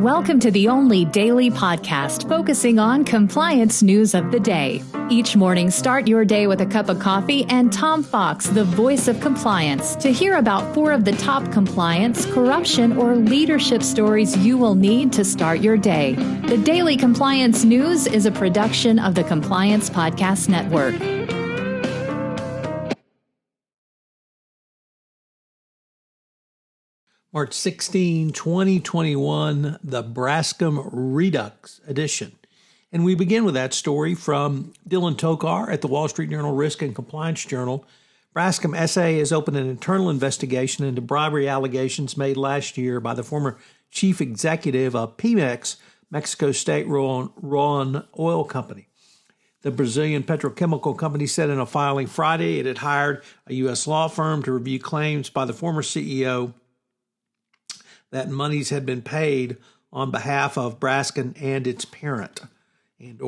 Welcome to the only daily podcast focusing on compliance news of the day. Each morning, start your day with a cup of coffee and Tom Fox, the voice of compliance, to hear about 4 of the top compliance, corruption, or leadership stories you will need to start your day. The Daily Compliance News is a production of the Compliance Podcast Network. March 16, 2021, the Braskem Redux edition. And we begin with that story from Dylan Tokar at the Wall Street Journal Risk and Compliance Journal. Braskem SA has opened an internal investigation into bribery allegations made last year by the former chief executive of Pemex, Mexico state-run oil company. The Brazilian petrochemical company said in a filing Friday it had hired a U.S. law firm to review claims by the former CEO that monies had been paid on behalf of Braskem and its parent, In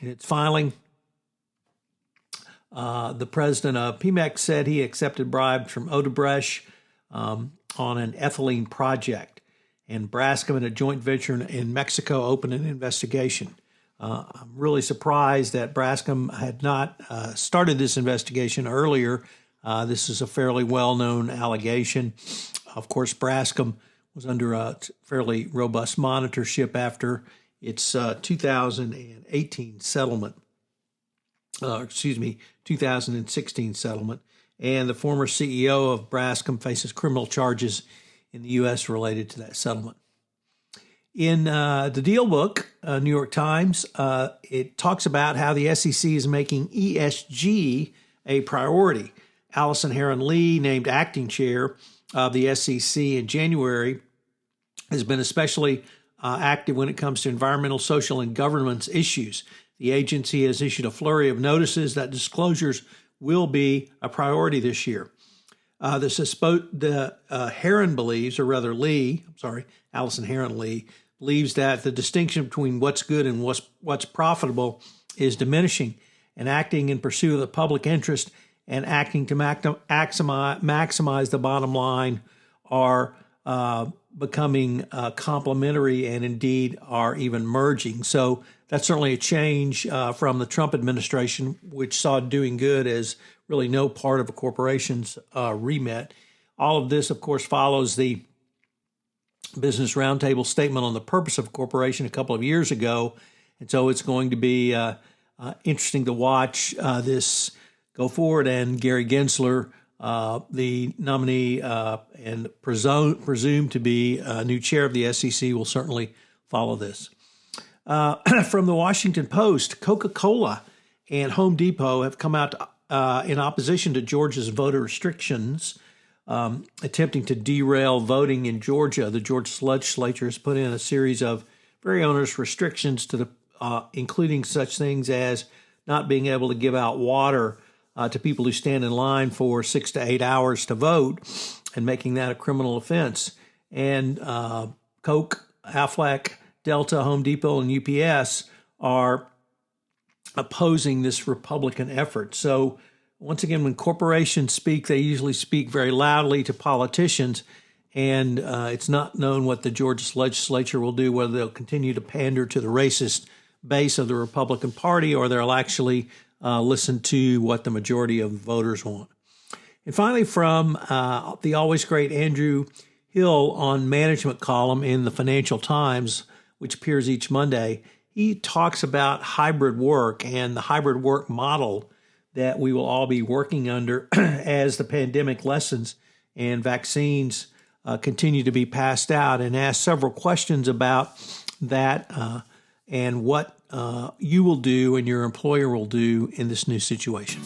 its filing, the president of Pemex said he accepted bribes from Odebrecht on an ethylene project, and Braskem and a joint venture in Mexico opened an investigation. I'm really surprised that Braskem had not started this investigation earlier. This is a fairly well-known allegation. Of course, Braskem was under a fairly robust monitorship after its 2016 settlement. And the former CEO of Braskem faces criminal charges in the U.S. related to that settlement. In the Deal Book, New York Times, it talks about how the SEC is making ESG a priority. Allison Heron-Lee, named acting chair of the SEC in January, has been especially active when it comes to environmental, social, and governance issues. The agency has issued a flurry of notices that disclosures will be a priority this year. Allison Heron-Lee believes that the distinction between what's good and what's profitable is diminishing, and acting in pursuit of the public interest and acting to maximize the bottom line are becoming complementary and indeed are even merging. So that's certainly a change from the Trump administration, which saw doing good as really no part of a corporation's remit. All of this, of course, follows the Business Roundtable statement on the purpose of a corporation a couple of years ago. And so it's going to be interesting to watch this go forward, and Gary Gensler, the nominee and presumed to be new chair of the SEC, will certainly follow this. From the Washington Post, Coca-Cola and Home Depot have come out in opposition to Georgia's voter restrictions, attempting to derail voting in Georgia. The Georgia legislature has put in a series of very onerous restrictions to including such things as not being able to give out water to people who stand in line for 6 to 8 hours to vote, and making that a criminal offense. And Coke, Aflac, Delta, Home Depot, and UPS are opposing this Republican effort. So once again, when corporations speak, they usually speak very loudly to politicians, and it's not known what the Georgia legislature will do, whether they'll continue to pander to the racist base of the Republican Party or they'll actually listen to what the majority of voters want. And finally, from the always great Andrew Hill on management column in the Financial Times, which appears each Monday, he talks about hybrid work and the hybrid work model that we will all be working under as the pandemic lessens and vaccines continue to be passed out, and asks several questions about that and what you will do and your employer will do in this new situation.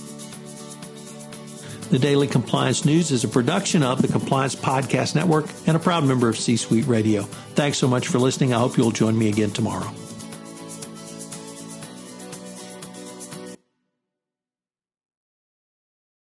The Daily Compliance News is a production of the Compliance Podcast Network and a proud member of C-Suite Radio. Thanks so much for listening. I hope you'll join me again tomorrow.